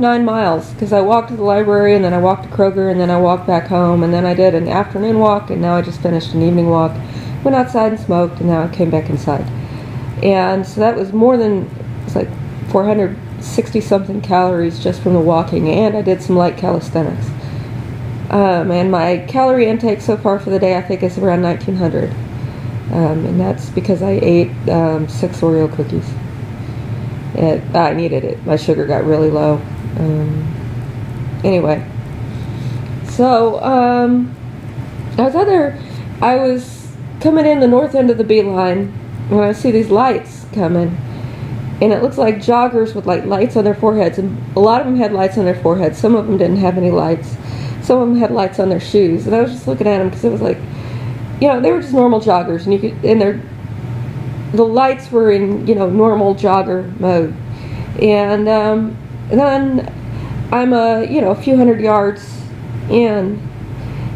9 miles because I walked to the library and then I walked to Kroger and then I walked back home and then I did an afternoon walk and now I just finished an evening walk. Went outside and smoked and now I came back inside. And so that was more than, it's like 460 something calories just from the walking, and I did some light calisthenics. And my calorie intake so far for the day I think is around 1900. And that's because I ate 6 Oreo cookies. I needed it. My sugar got really low. Anyway, so I was coming in the north end of the Beeline when I see these lights coming, and it looks like joggers with like lights on their foreheads, and a lot of them had lights on their foreheads. Some of them didn't have any lights. Some of them had lights on their shoes, and I was just looking at them because it was like, you know, they were just normal joggers, and you could, and the lights were in, you know, normal jogger mode, and then I'm a few hundred yards in,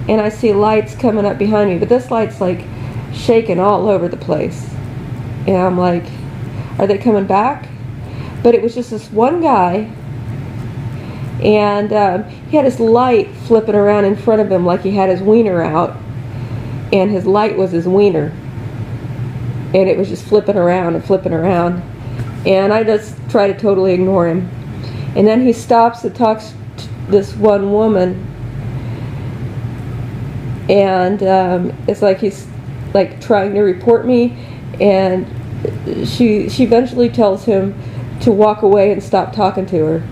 and I see lights coming up behind me, but this light's like shaking all over the place, and I'm like, are they coming back? But it was just this one guy, and he had his light flipping around in front of him like he had his wiener out, and his light was his wiener, and it was just flipping around and flipping around, and I just try to totally ignore him. And then he stops and talks to this one woman, and it's like he's like trying to report me, and she eventually tells him to walk away and stop talking to her.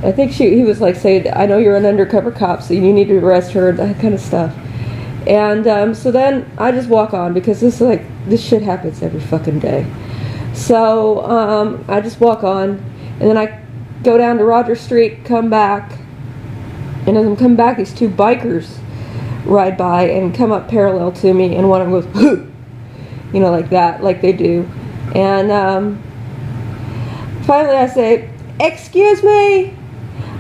I think he was like saying, I know you're an undercover cop, so you need to arrest her, that kind of stuff. And so then I just walk on, because this shit happens every fucking day. So I just walk on, and then I go down to Roger Street, come back, and as I'm coming back, these 2 bikers ride by and come up parallel to me, and one of them goes, "Hoo!" You know, like that, like they do. And finally I say, "Excuse me,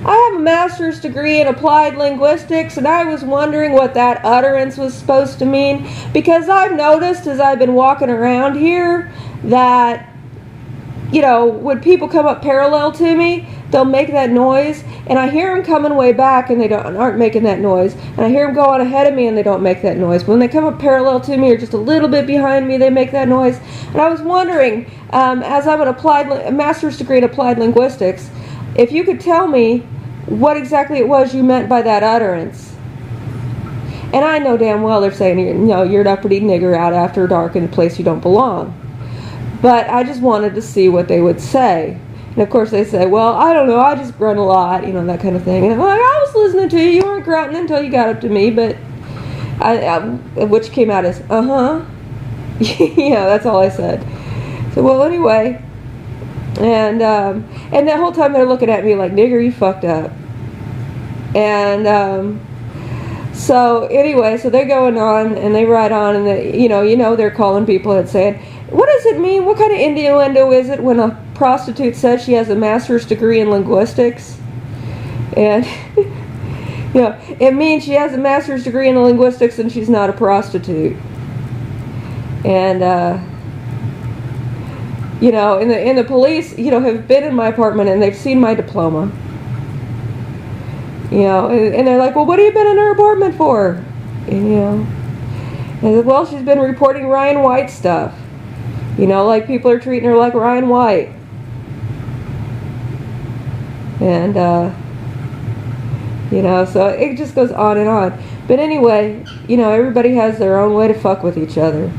I have a master's degree in applied linguistics, and I was wondering what that utterance was supposed to mean, because I've noticed as I've been walking around here that, you know, when people come up parallel to me, they'll make that noise, and I hear them coming way back and they aren't making that noise, and I hear them go on ahead of me and they don't make that noise. But when they come up parallel to me or just a little bit behind me, they make that noise." And I was wondering, as I'm a master's degree in applied linguistics, if you could tell me what exactly it was you meant by that utterance. And I know damn well they're saying, you know, you're an uppity nigger out after dark in a place you don't belong. But I just wanted to see what they would say. And of course they say, well, I don't know, I just grunt a lot, you know, that kind of thing. And I'm like, I was listening to you, you weren't grunting until you got up to me, but which came out as, yeah, that's all I said. So, well, anyway, and the whole time they're looking at me like, nigger, you fucked up. And so anyway, so they're going on and they ride on, and they, you know, they're calling people and saying, what does it mean? What kind of innuendo is it when a prostitute says she has a master's degree in linguistics? And you know, it means she has a master's degree in linguistics and she's not a prostitute. And you know, and the police, you know, have been in my apartment and they've seen my diploma. You know, and they're like, well, what have you been in her apartment for? And, you know, and I said, well, she's been reporting Ryan White stuff. You know, like people are treating her like Ryan White. And, you know, so it just goes on and on. But anyway, you know, everybody has their own way to fuck with each other.